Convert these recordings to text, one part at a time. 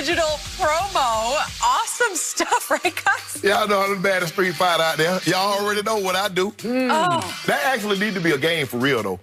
digital promo. Awesome stuff, right, guys? Y'all know I'm the baddest street fighter out there. Y'all already know what I do. Oh. That actually need to be a game for real, though.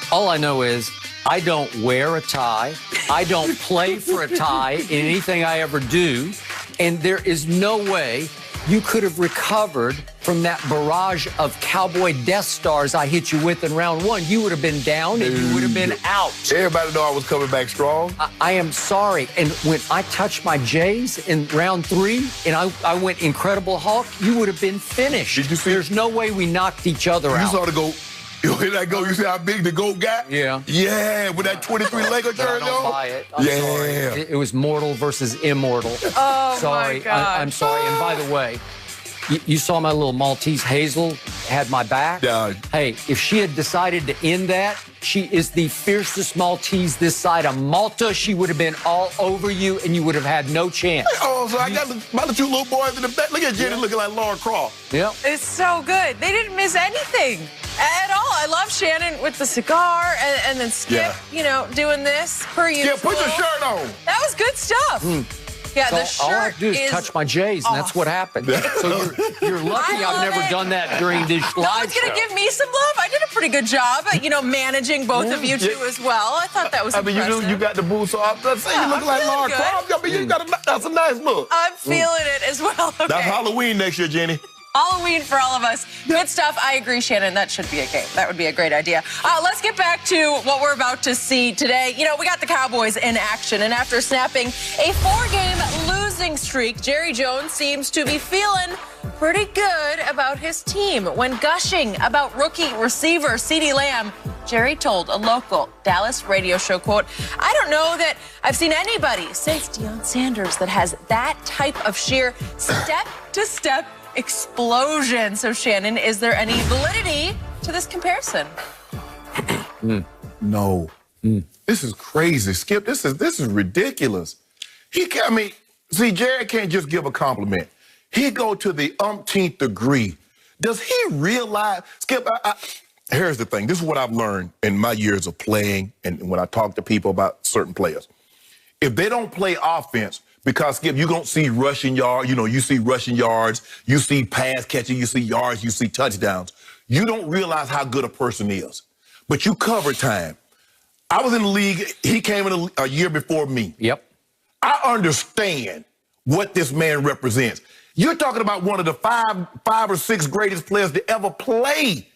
All I know is I don't wear a tie. I don't play for a tie in anything I ever do. And there is no way you could have recovered from that barrage of cowboy Death Stars I hit you with in round one. You would have been down and you would have been out. Everybody know I was coming back strong. I am sorry. And when I touched my J's in round three and I went Incredible Hulk, you would have been finished. Did you see? There's no way we knocked each other out. You saw the GOAT. You hear that GOAT? You see how big the GOAT got? Yeah. Yeah, with that 23 Lego jersey I don't buy it. I'm sorry. It was mortal versus immortal. Oh, sorry. my God. I'm sorry. And by the way, you saw my little Maltese Hazel had my back? Yeah. Hey, if she had decided to end that, she is the fiercest Maltese this side of Malta. She would have been all over you, and you would have had no chance. Oh, so I got my two little boys in the back. Look at Jenny looking like Laura Croft. Yep. It's so good. They didn't miss anything at all. I love Shannon with the cigar and then Skip, you know, doing this per usual. Yeah, put your shirt on. That was good stuff. Yeah, the shirt all I have to do is touch my J's, and that's what happened. So you're lucky I've never done that during this live No one's going to give me some love. I did a pretty good job at, you know, managing both of you two as well. I thought that was impressive. You got the boots off. You look like Laura Croft. I mean, that's a nice look. I'm feeling it as well. Okay. That's Halloween next year, Jenny. Halloween for all of us. Good stuff. I agree, Shannon. That should be a game. That would be a great idea. Let's get back to what we're about to see today. You know, we got the Cowboys in action, and after snapping a 4-game losing streak, Jerry Jones seems to be feeling pretty good about his team. When gushing about rookie receiver CeeDee Lamb, Jerry told a local Dallas radio show, quote, "I don't know that I've seen anybody since Deion Sanders that has that type of sheer step-to-step explosion." So, Shannon, is there any validity to this comparison? No. This is crazy, Skip. This is ridiculous. See, Jerry can't just give a compliment. He go to the umpteenth degree. Does he realize, Skip, here's the thing. This is what I've learned in my years of playing and when I talk to people about certain players. If they don't play offense, because, Skip, you don't see rushing yards. You know, you see rushing yards. You see pass catching. You see yards. You see touchdowns. You don't realize how good a person is. But you cover time. I was in the league. He came in a year before me. Yep. I understand what this man represents. You're talking about one of the five or six greatest players to ever play.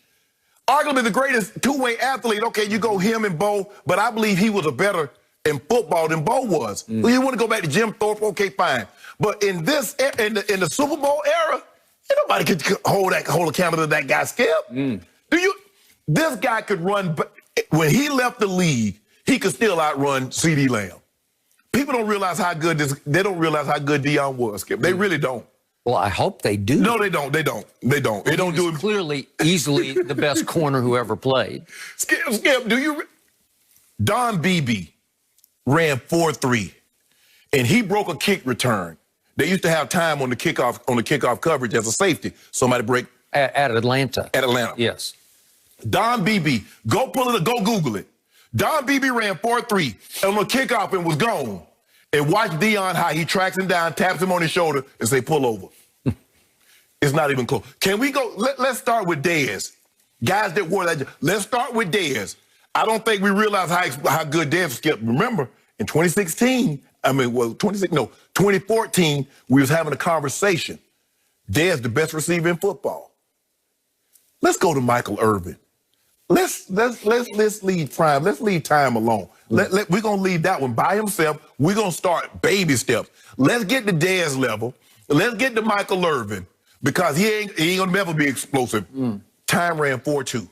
Arguably the greatest two-way athlete. Okay, you go him and Bo, but I believe he was a better in football than Bo was. Well, you want to go back to Jim Thorpe? Okay, fine. But in the Super Bowl era, ain't nobody could hold accountable to that guy, Skip. This guy could run. When he left the league, he could still outrun CeeDee Lamb. People don't realize how good they don't realize how good Deion was, Skip. They really don't. Well, I hope they do. No, they don't. They don't. They don't. They don't do it. Clearly, easily the best corner who ever played. Skip, do you? Don Beebe ran 4.3, and he broke a kick return. They used to have time on the kickoff coverage as a safety. Somebody break at Atlanta. At Atlanta. Yes. Don Beebe, go pull it, go Google it. Don Beebe ran 4.3 on the kickoff and was gone. And watch Deion how he tracks him down, taps him on his shoulder, and say, pull over. It's not even close. Can we go? Let's start with Dez. Guys that wore that. Let's start with Dez. I don't think we realize how good Dez skipped. Remember, in 2014, we was having a conversation. Dez, the best receiver in football. Let's go to Michael Irvin. Let's leave Prime. Let's leave Time alone. We're gonna leave that one by himself. We're gonna start baby steps. Let's get to Dez level. Let's get to Michael Irvin because he ain't gonna never be explosive. Time ran 4.2.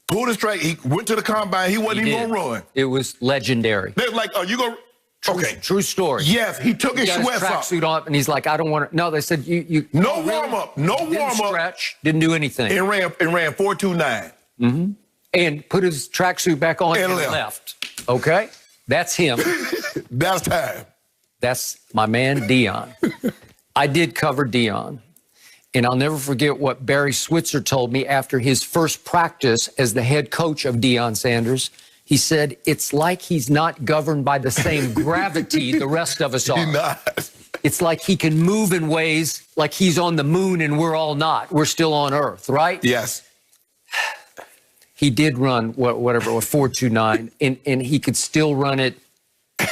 Pulled his track. He went to the combine. He wasn't even gonna run. It was legendary. They're like, "Are you gonna?" Okay, true story. Yes, he took his sweats off. Tracksuit off, and he's like, "I don't want to." No, they said you. No warm up. No warm up. Stretch. Didn't do anything. It ran 4.29. And put his tracksuit back on and left. Okay, that's him. That's Time. That's my man Deion. I did cover Deion. And I'll never forget what Barry Switzer told me after his first practice as the head coach of Deion Sanders. He said, it's like he's not governed by the same gravity the rest of us are. He's not. It's like he can move in ways like he's on the moon and we're all not. We're still on Earth, right? Yes. He did run whatever it was, 4.29, and he could still run it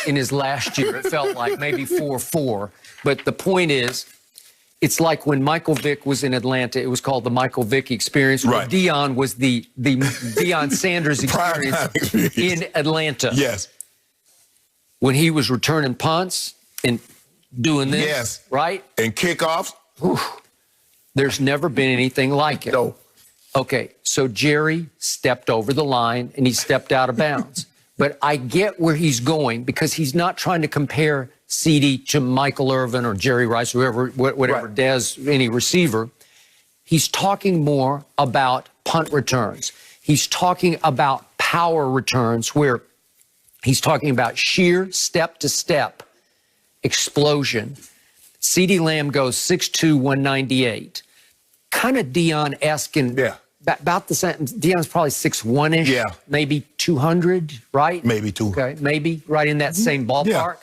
in his last year. It felt like maybe 4.4. But the point is, it's like when Michael Vick was in Atlanta, it was called the Michael Vick experience. Right. Deion was the Deion Sanders experience in Atlanta. Yes. When he was returning punts and doing this, yes, right? And kickoffs. Whew, there's never been anything like it. No. Okay, so Jerry stepped over the line and he stepped out of bounds. But I get where he's going because he's not trying to compare CeeDee to Michael Irvin or Jerry Rice, whoever, whatever, right. Dez, any receiver. He's talking more about punt returns. He's talking about power returns where he's talking about sheer step-to-step explosion. CeeDee Lamb goes 6'2", 198. Kind of Deion-esque and about the same. Deion's probably 6'1"-ish, yeah, maybe 200, right? Maybe 200. Okay, maybe right in that same ballpark. Yeah.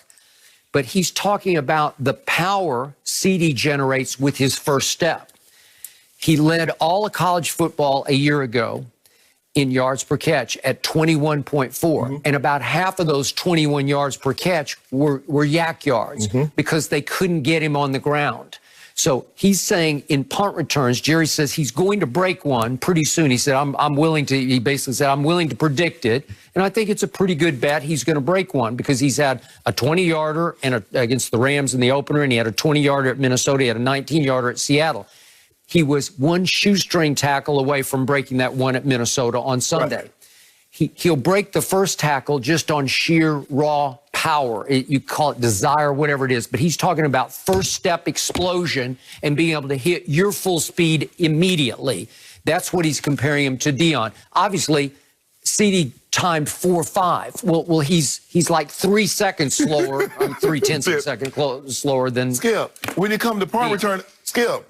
But he's talking about the power CeeDee generates with his first step. He led all of college football a year ago in yards per catch at 21.4. And about half of those 21 yards per catch were yak yards because they couldn't get him on the ground. So he's saying in punt returns, Jerry says he's going to break one pretty soon. He said, I'm willing to, he basically said, I'm willing to predict it. And I think it's a pretty good bet he's going to break one because he's had a 20-yarder and against the Rams in the opener, and he had a 20-yarder at Minnesota. He had a 19-yarder at Seattle. He was one shoestring tackle away from breaking that one at Minnesota on Sunday. Right. He'll break the first tackle just on sheer raw power. You call it desire, whatever it is. But he's talking about first step explosion and being able to hit your full speed immediately. That's what he's comparing him to Deion. Obviously, CeeDee timed 4.5. Well, he's like 3 seconds slower, 0.3 of a second slower than Skip. When you come to punt return, Skip,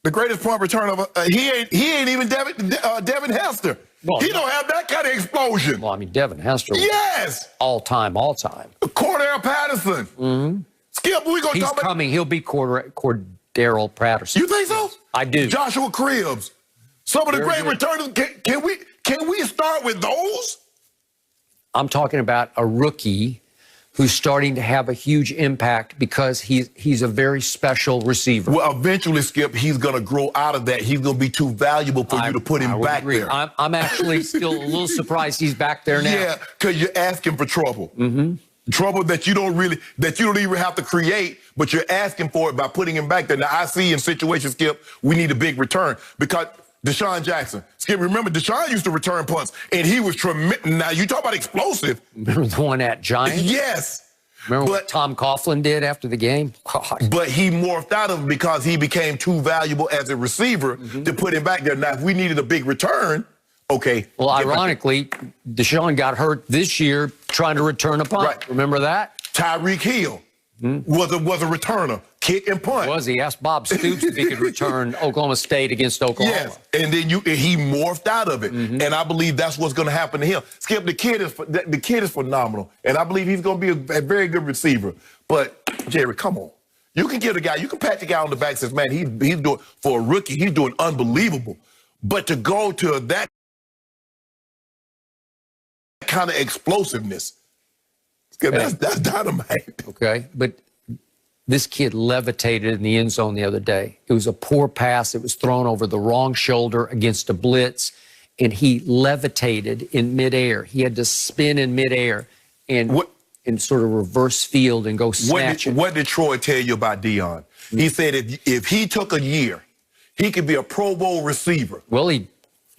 the greatest punt return of he ain't even Devin Hester. Well, he don't have that kind of explosion. Well, I mean, Devin Hester. Yes. All time. Cordell Patterson. Skip, we gonna He's talk about. Coming. He'll be Cordell Patterson. You think so? I do. Joshua Cribbs. Some of the great returners. Can we start with those? I'm talking about a rookie who's starting to have a huge impact because he's a very special receiver. Well, eventually, Skip, he's going to grow out of that. He's going to be too valuable for you to put him back there. I'm actually still a little surprised he's back there now. Yeah, because you're asking for trouble. Trouble that you don't even have to create, but you're asking for it by putting him back there. Now, I see in situations, Skip, we need a big return because Deshaun Jackson. Skip, remember, Deshaun used to return punts, and he was tremendous. Now, you talk about explosive. Remember the one at Giants? Yes. Remember what Tom Coughlin did after the game? God. But he morphed out of it because he became too valuable as a receiver to put him back there. Now, if we needed a big return, okay. Well, ironically, Deshaun got hurt this year trying to return a punt. Right. Remember that? Tyreek Hill was a returner, kick and punt. He asked Bob Stoops if he could return Oklahoma State against Oklahoma. Yes, and then he morphed out of it, and I believe that's what's going to happen to him. Skip, the kid is phenomenal, and I believe he's going to be a very good receiver. But Jerry, come on, you can give the guy, you can pat the guy on the back and say, man, he's doing for a rookie, he's doing unbelievable. But to go to that kind of explosiveness. That's dynamite. Okay, but this kid levitated in the end zone the other day. It was a poor pass. It was thrown over the wrong shoulder against a blitz, and he levitated in midair. He had to spin in midair and sort of reverse field and go snatch it. What did Troy tell you about Deion? He said if he took a year, he could be a Pro Bowl receiver. Well,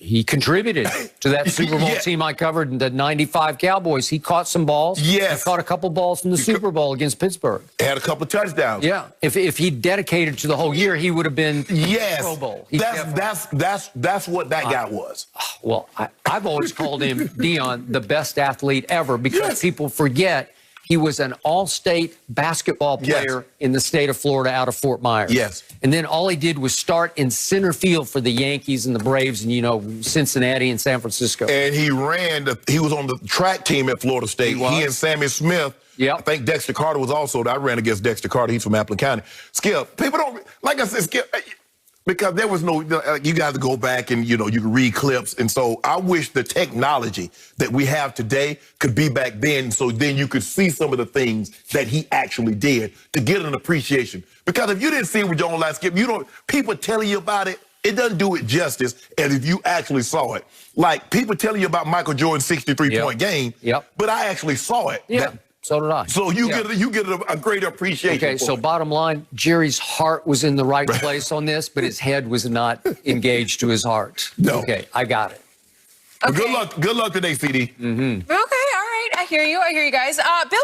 he contributed to that Super Bowl team I covered, the 95 Cowboys. He caught some balls. Yes. He caught a couple balls in the Super Bowl against Pittsburgh. Had a couple of touchdowns. Yeah. If he dedicated to the whole year, he would have been Pro Bowl. That's what that guy was. Well, I've always called him, Deion, the best athlete ever because people forget He was an all-state basketball player in the state of Florida out of Fort Myers. Yes. And then all he did was start in center field for the Yankees and the Braves and, you know, Cincinnati and San Francisco. And he was on the track team at Florida State. He and Sammy Smith. Yep. I think Dexter Carter was also. I ran against Dexter Carter. He's from Appleton County. Skip, people don't, like I said, Skip, because there was no, you got to go back and, you know, you can read clips. And so I wish the technology that we have today could be back then, so then you could see some of the things that he actually did to get an appreciation. Because if you didn't see it with your own life, Skip, people telling you about it, it doesn't do it justice as if you actually saw it. Like people telling you about Michael Jordan's 63-point game, but I actually saw it. Yeah. So did I. So you get a great appreciation. Okay, so bottom line, Jerry's heart was in the right place on this, but his head was not engaged to his heart. No. Okay, I got it. Okay. Well, good luck today, CeeDee. Okay, all right. I hear you guys. Bill.